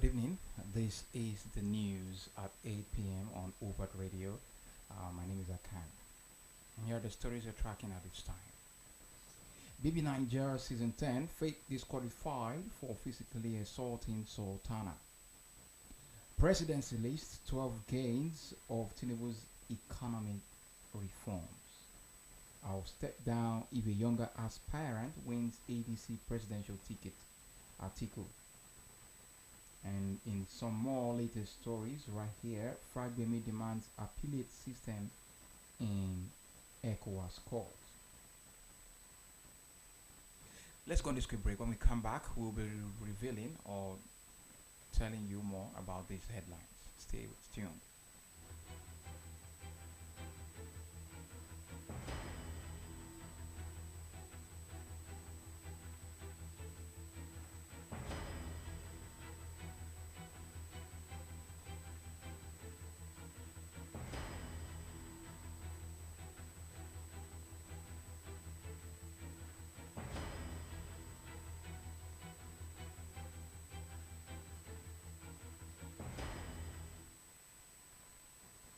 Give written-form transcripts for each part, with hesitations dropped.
Good evening. This is the news at 8 p.m. on Overt Radio. My name is Akan. And here are the stories you're tracking at this time. BB Niger Season 10, Fate disqualified for physically assaulting Sultana. Presidency lists 12 gains of Tinubu's economic reforms. I'll step down if a younger aspirant wins ADC presidential ticket. Article. And in some more latest stories right here, Fragbemi demands appellate system in ECOWAS court. Let's go on this quick break. When we come back, we'll be revealing or telling you more about these headlines. Stay tuned.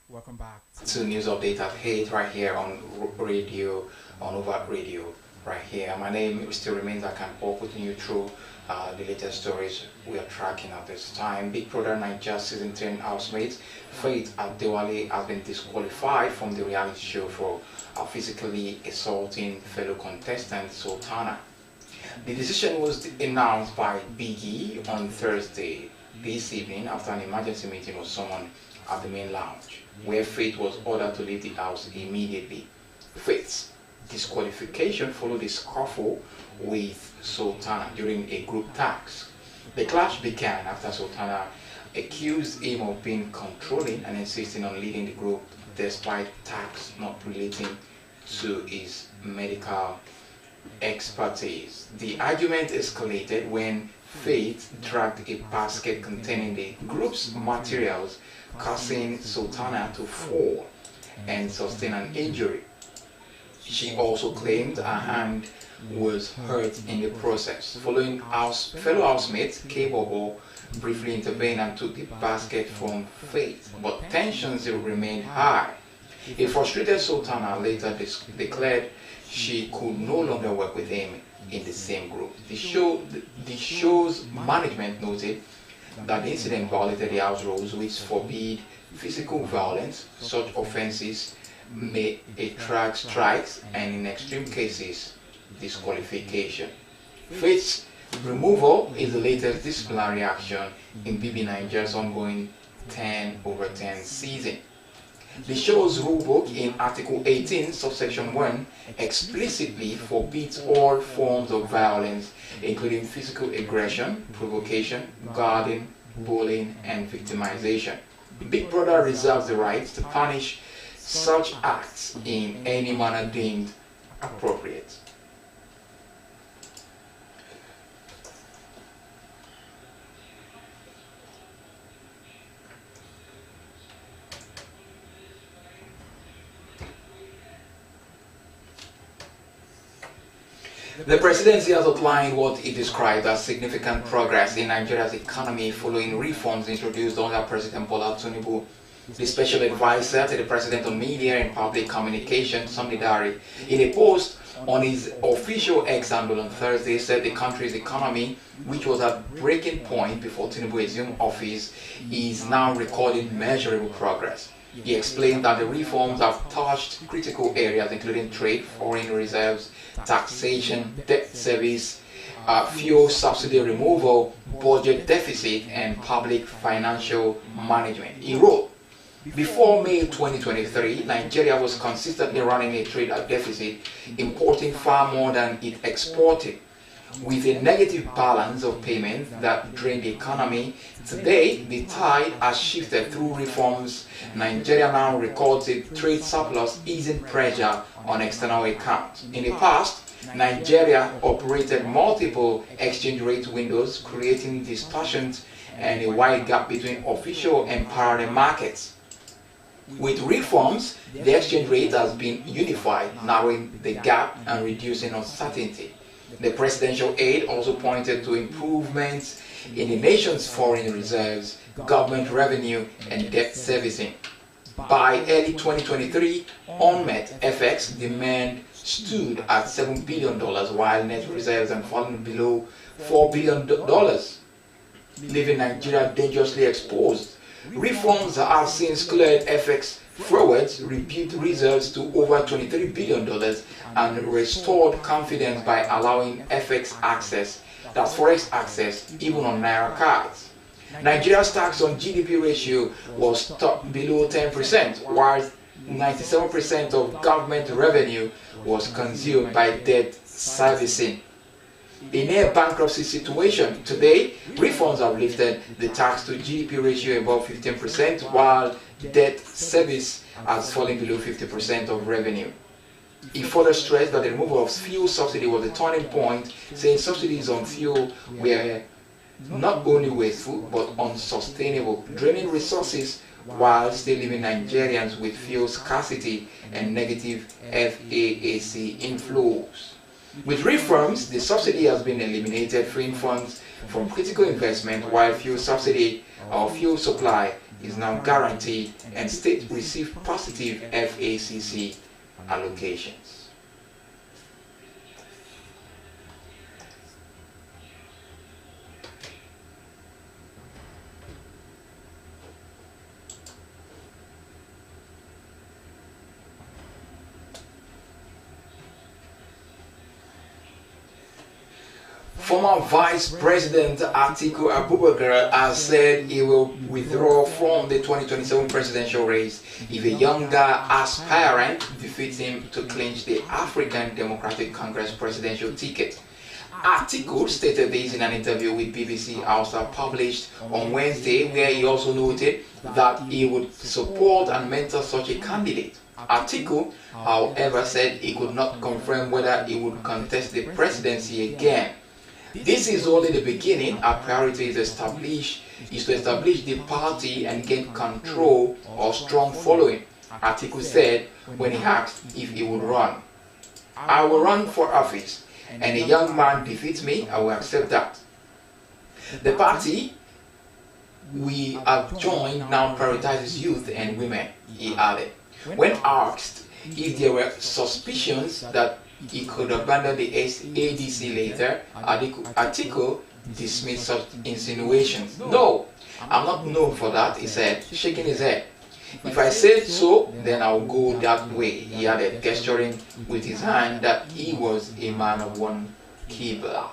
Welcome back to News Update at 8 right here on radio, on Overt Radio right here. My name still remains Akan Paul, putting you through the latest stories we are tracking at this time. Big Brother Niger Season 10 housemate Faith Adewale has been disqualified from the reality show for physically assaulting fellow contestant Sultana. The decision was announced by Biggie on Thursday this evening after an emergency meeting was summoned at the main lounge, where Faith was ordered to leave the house immediately. Faith's disqualification followed a scuffle with Sultana during a group task. The clash began after Sultana accused him of being controlling and insisting on leading the group despite tasks not relating to his medical expertise. The argument escalated when Faith dragged a basket containing the group's materials, causing Sultana to fall and sustain an injury. She also claimed her hand was hurt in the process. Following fellow housemate K-Bobo briefly intervened and took the basket from Faith, but tensions remained high. A frustrated Sultana later declared she could no longer work with him in the same group. The show's management noted that the incident violated the house rules, which forbid physical violence. Such offences may attract strikes and, in extreme cases, disqualification. Faith's removal is the latest disciplinary action in BB Niger's ongoing 10/10 season. The show's rulebook in Article 18, subsection 1, explicitly forbids all forms of violence, including physical aggression, provocation, guarding, bullying, and victimization. Big Brother reserves the right to punish such acts in any manner deemed appropriate. The presidency has outlined what it described as significant progress in Nigeria's economy following reforms introduced under President Bola Tinubu. The special advisor to the president on media and public communication, Sunday Dari, in a post on his official X handle on Thursday, said the country's economy, which was at breaking point before Tinubu assumed office, is now recording measurable progress. He explained that the reforms have touched critical areas including trade, foreign reserves, taxation, debt service, fuel subsidy removal, budget deficit, and public financial management. He wrote, before May 2023, Nigeria was consistently running a trade deficit, importing far more than it exported, with a negative balance of payments that drained the economy. Today, the tide has shifted through reforms. Nigeria now records a trade surplus, easing pressure on external accounts. In the past, Nigeria operated multiple exchange rate windows, creating distortions and a wide gap between official and parallel markets. With reforms, the exchange rate has been unified, narrowing the gap and reducing uncertainty. The presidential aide also pointed to improvements in the nation's foreign reserves, government revenue, and debt servicing. By early 2023, unmet FX demand stood at $7 billion, while net reserves had fallen below $4 billion, leaving Nigeria dangerously exposed. Reforms have since cleared FX forwards, rebuilt reserves to over $23 billion, and restored confidence by allowing FX access, that's forex access, even on Naira cards. Nigeria's tax on GDP ratio was stuck below 10%, while 97% of government revenue was consumed by debt servicing. In a bankruptcy situation, today, reforms have lifted the tax to GDP ratio above 15%, while debt service has fallen below 50% of revenue. He further stressed that the removal of fuel subsidy was a turning point, saying subsidies on fuel were not only wasteful but unsustainable, draining resources while still leaving Nigerians with fuel scarcity and negative FAAC inflows. With reforms, the subsidy has been eliminated, freeing funds from critical investment, while fuel subsidy or fuel supply is now guaranteed and states receive positive FACC allocations. Former Vice President Atiku Abubakar has said he will withdraw from the 2027 presidential race if a younger aspirant defeats him to clinch the African Democratic Congress presidential ticket. Atiku stated this in an interview with BBC Hausa published on Wednesday, where he also noted that he would support and mentor such a candidate. Atiku, however, said he could not confirm whether he would contest the presidency again. This is only the beginning. Our priority is to establish the party and gain control or strong following, Atiku said when he asked if he would run. I will run for office, and a young man defeats me, I will accept that. The party we have joined now prioritizes youth and women, he added. When asked if there were suspicions that he could abandon the ADC later, Atiku dismissed such insinuations. No, I'm not known for that, he said, shaking his head. If I said so, then I'll go that way, he added, gesturing with his hand that he was a man of one Qibla.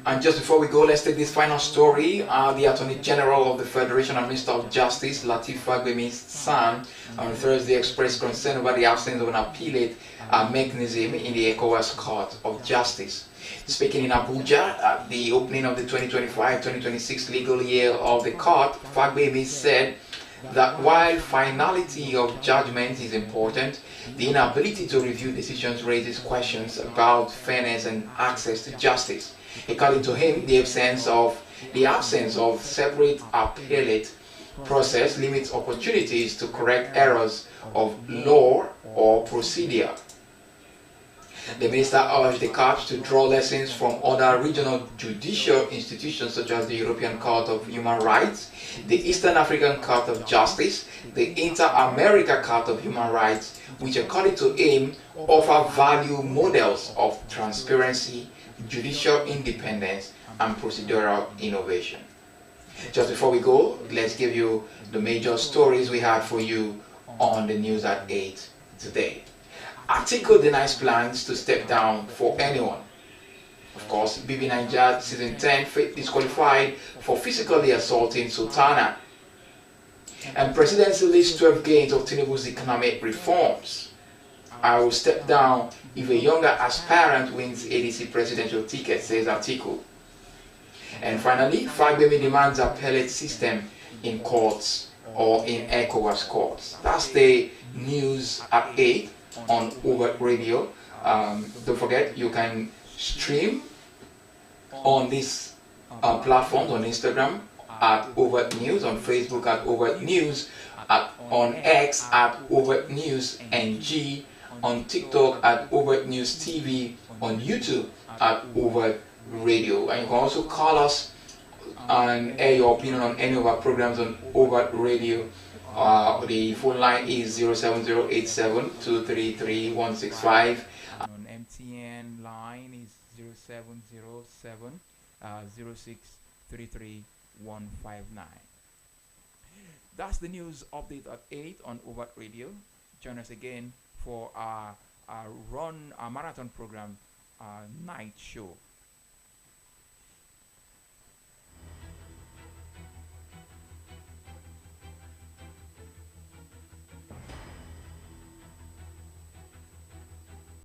And just before we go, let's take this final story. The Attorney General of the Federation and Minister of Justice, Lateef Fagbemi's son, on Thursday expressed concern over the absence of an appellate mechanism in the ECOWAS Court of Justice. Speaking in Abuja at the opening of the 2025-2026 legal year of the court, Fagbemi said that while finality of judgment is important, the inability to review decisions raises questions about fairness and access to justice. According to him, the absence of separate appellate process limits opportunities to correct errors of law or procedure. The minister urged the court to draw lessons from other regional judicial institutions such as the European Court of Human Rights, the Eastern African Court of Justice, the Inter-America Court of Human Rights, which according to him offer value models of transparency, judicial independence, and procedural innovation. Just before we go, let's give you the major stories we had for you on the news at 8 today. Atiku denies plans to step down for anyone. Of course, BB Niger Season 10 disqualified for physically assaulting Sultana. And presidency lists 12 gains of Tinubu's economic reforms. I will step down if a younger aspirant wins ADC presidential ticket, says Atiku. And finally, Fagbemi demands appellate system in courts or in ECOWAS courts. That's the news at 8 on Overt Radio. Don't forget, you can stream on these platforms on Instagram at Overt News, on Facebook at Overt News, on X at Overt News NG, on TikTok at Overt News TV, on YouTube at Overt Radio. And you can also call us and air your opinion on any of our programs on Overt Radio. The phone line is 07087233165. On MTN line is 0707 0633 That's the news update at 8 on Overt Radio. Join us again for our marathon program, night show.